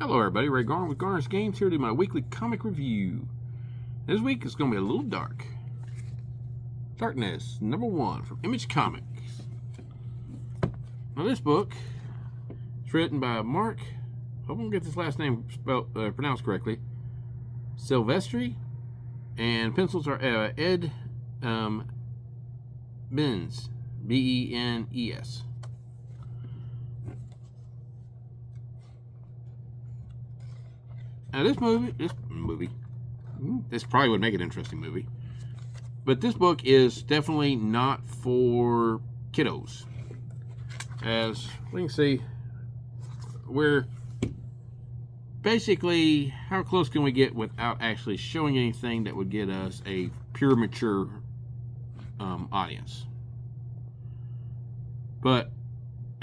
Hello everybody, Ray Garner with Garner's Games here to do my weekly comic review. This week is going to be a little dark. Darkness, #1 from Image Comics. Now this book is written by Marc, hope I'm going to get this last name pronounced correctly, Silvestri, and pencils are Ed Benes, B-E-N-E-S. Now this probably would make an interesting movie, but this book is definitely not for kiddos. As we can see, we're basically, how close can we get without actually showing anything that would get us a pure mature audience? But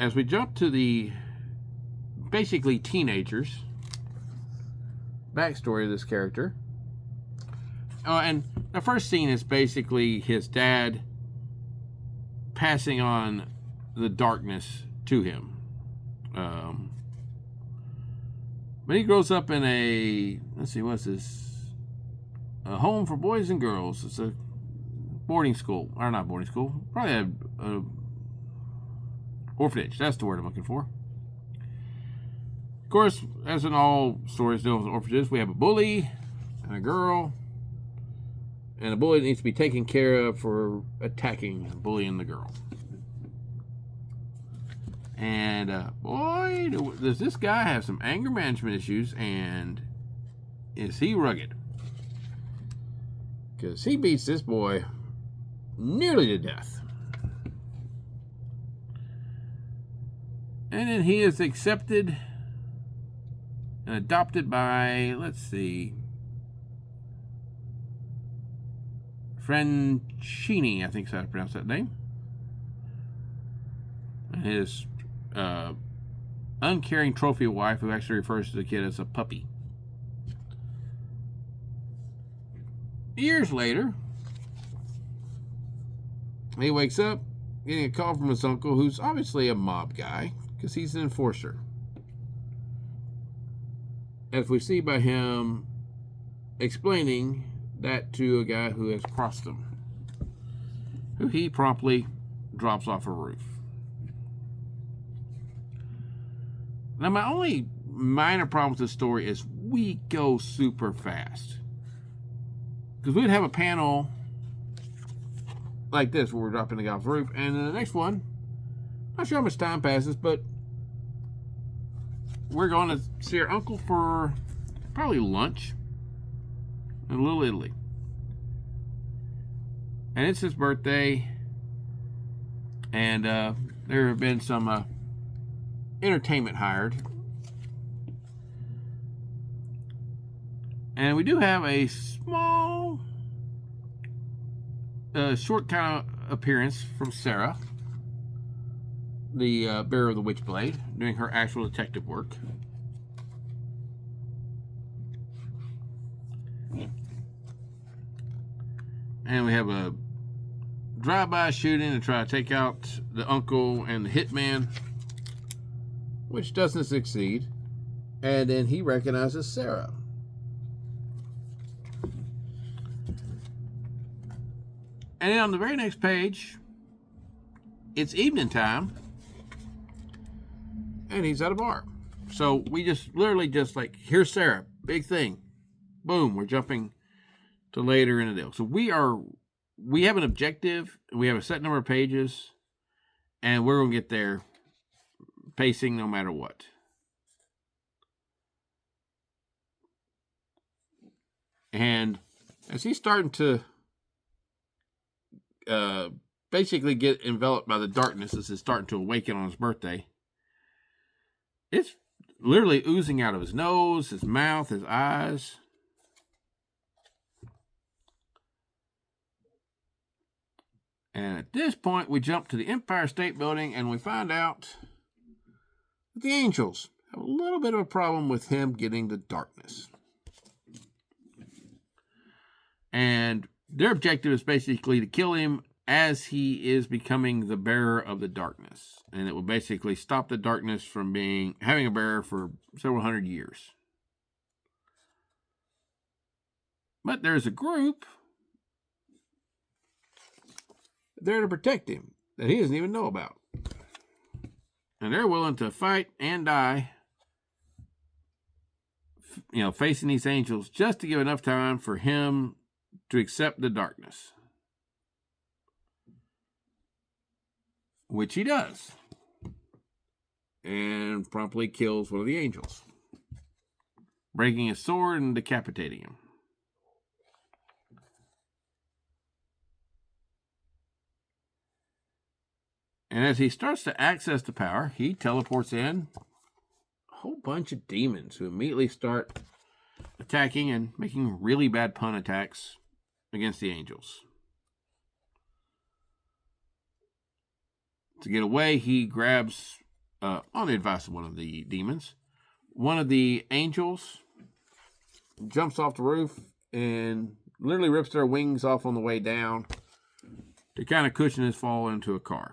as we jump to the basically teenagers backstory of this character. And the first scene is basically his dad passing on the darkness to him. But he grows up in a, let's see, what's this? A home for boys and girls. It's a boarding school, or not boarding school, probably a orphanage. That's the word I'm looking for. Of course, as in all stories dealing with orphanages, we have a bully and a girl. And the bully needs to be taken care of for attacking and bullying the girl. And boy, does this guy have some anger management issues, and is he rugged. Because he beats this boy nearly to death. And then he is accepted and adopted by, let's see, Francini, I think is how to pronounce that name. And his uncaring trophy wife, who actually refers to the kid as a puppy. Years later, he wakes up getting a call from his uncle, who's obviously a mob guy, because he's an enforcer. As we see by him explaining that to a guy who has crossed him, who he promptly drops off a roof. Now, my only minor problem with this story is we go super fast. Because we'd have a panel like this where we're dropping the guy off the roof, and then the next one, not sure how much time passes, but we're going to see our uncle for probably lunch in Little Italy. And it's his birthday, and there have been some entertainment hired. And we do have a small, short kind of appearance from Sarah, the bearer of the Witchblade, doing her actual detective work. And we have a drive-by shooting to try to take out the uncle and the hitman, which doesn't succeed. And then he recognizes Sarah. And then on the very next page, it's evening time, and he's at a bar. So we just literally just like, here's Sarah, big thing. Boom, we're jumping to later in the deal. So we have an objective, we have a set number of pages, and we're going to get there pacing no matter what. And as he's starting to basically get enveloped by the darkness as it's starting to awaken on his birthday, it's literally oozing out of his nose, his mouth, his eyes. And at this point, we jump to the Empire State Building, and we find out that the Angels have a little bit of a problem with him getting the darkness. And their objective is basically to kill him as he is becoming the bearer of the darkness. And it will basically stop the darkness from having a bearer for several hundred years. But there's a group there to protect him that he doesn't even know about. And they're willing to fight and die, facing these angels just to give enough time for him to accept the darkness. Which he does. And promptly kills one of the angels, breaking his sword and decapitating him. And as he starts to access the power, he teleports in a whole bunch of demons who immediately start attacking and making really bad pun attacks against the angels. To get away, he grabs, on the advice of one of the demons, one of the angels, jumps off the roof and literally rips their wings off on the way down to kind of cushion his fall into a car.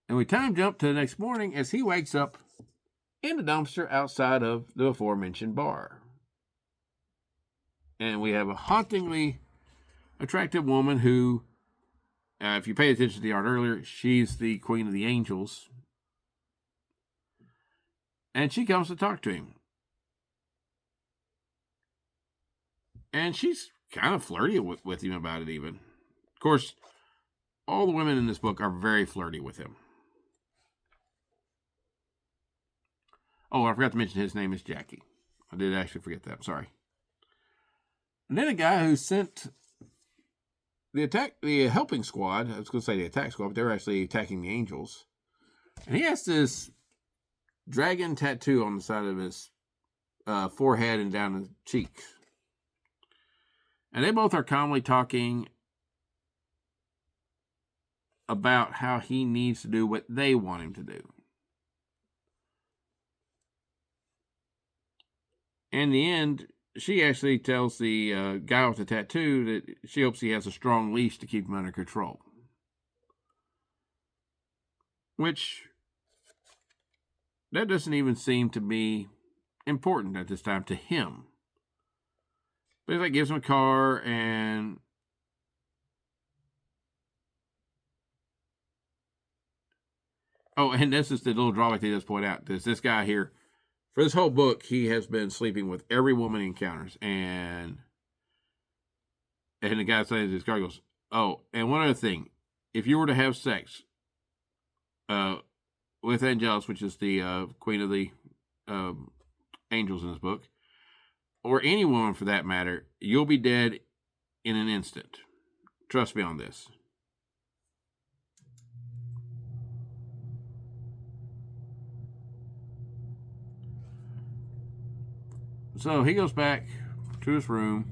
And we time jump to the next morning as he wakes up in the dumpster outside of the aforementioned bar. And we have a hauntingly attractive woman who, if you paid attention to the art earlier, she's the queen of the angels. And she comes to talk to him. And she's kind of flirty with him about it even. Of course, all the women in this book are very flirty with him. Oh, I forgot to mention his name is Jackie. I did actually forget that. I'm sorry. And then a guy who sent the helping squad, I was going to say the attack squad, but they were actually attacking the angels. And he has this dragon tattoo on the side of his forehead and down his cheeks. And they both are calmly talking about how he needs to do what they want him to do. In the end, she actually tells the guy with the tattoo that she hopes he has a strong leash to keep him under control. Which, that doesn't even seem to be important at this time to him. But it gives him a car and and this is the little drawback they just point out. There's this guy here. For this whole book, he has been sleeping with every woman he encounters. And the guy says, this guy goes, oh, and one other thing. If you were to have sex with Angelus, which is the queen of the angels in this book, or any woman for that matter, you'll be dead in an instant. Trust me on this. So he goes back to his room,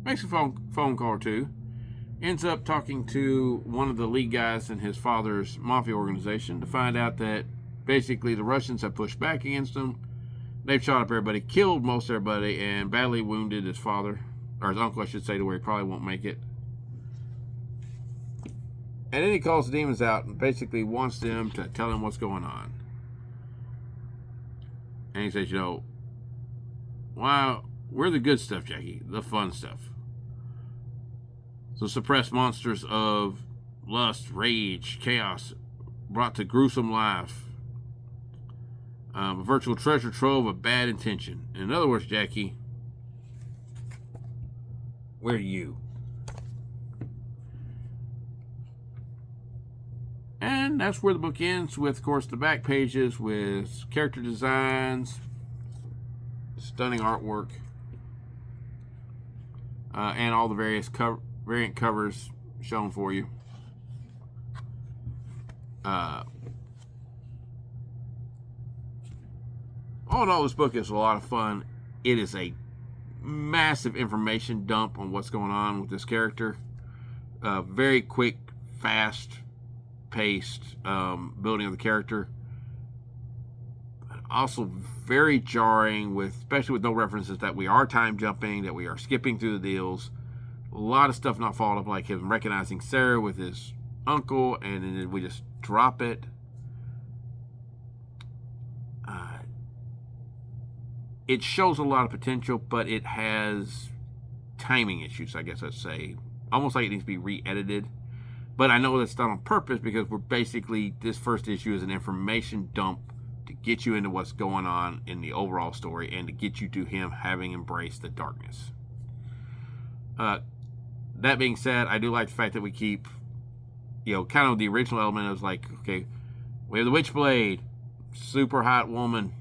makes a phone call or two, ends up talking to one of the lead guys in his father's Mafia organization to find out that basically the Russians have pushed back against him. They've shot up everybody, killed most everybody, and badly wounded his father, or his uncle, I should say, to where he probably won't make it. And then he calls the demons out and basically wants them to tell him what's going on. And he says, wow, we're the good stuff, Jackie, the fun stuff. So suppressed monsters of lust, rage, chaos, brought to gruesome life. A virtual treasure trove of bad intention. In other words, Jackie, we're you. And that's where the book ends with, of course, the back pages with character designs, stunning artwork, and all the various variant covers shown for you. All in all, this book is a lot of fun. It is a massive information dump on what's going on with this character. Very quick, fast-paced building of the character. But Also very jarring, especially with no references that we are time jumping, that we are skipping through the deals. A lot of stuff not followed up, like him recognizing Sarah with his uncle, and then we just drop it. It shows a lot of potential, but it has timing issues, I guess I'd say. Almost like it needs to be re-edited. But I know that's done on purpose, because we're basically, this first issue is an information dump to get you into what's going on in the overall story, and to get you to him having embraced the darkness. That being said, I do like the fact that we keep, kind of the original element of like, okay, we have the Witchblade, super hot woman,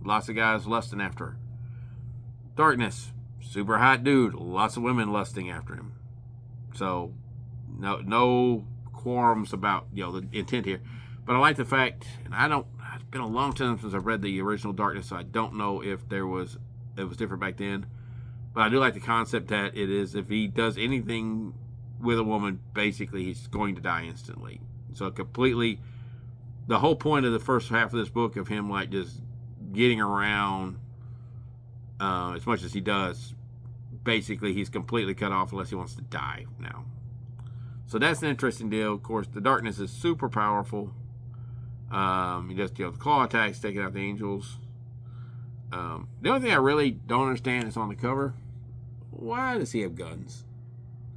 lots of guys lusting after her. Darkness, super hot dude, lots of women lusting after him. So, no qualms about, the intent here. But I like the fact, and it's been a long time since I've read the original Darkness, so I don't know if it was different back then. But I do like the concept that it is, if he does anything with a woman, basically he's going to die instantly. So completely, the whole point of the first half of this book of him like just getting around as much as he does, basically he's completely cut off unless he wants to die now. So that's an interesting deal. Of course, the Darkness is super powerful. He just, the claw attacks, taking out the angels. The only thing I really don't understand is on the cover, why does he have guns?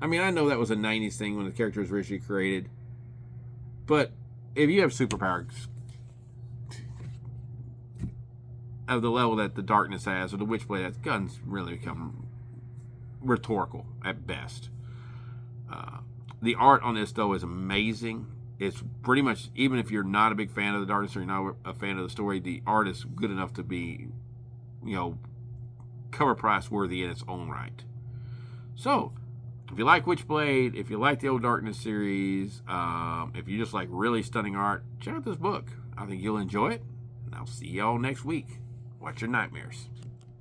I mean, I know that was a 90s thing when the character was originally created, but if you have superpowers of the level that the Darkness has, or the Witchblade has, guns really become rhetorical at best. The art on this, though, is amazing. It's pretty much, even if you're not a big fan of the Darkness or you're not a fan of the story, the art is good enough to be, cover price worthy in its own right. So, if you like Witchblade, if you like the old Darkness series, if you just like really stunning art, check out this book. I think you'll enjoy it, and I'll see y'all next week. Watch your nightmares.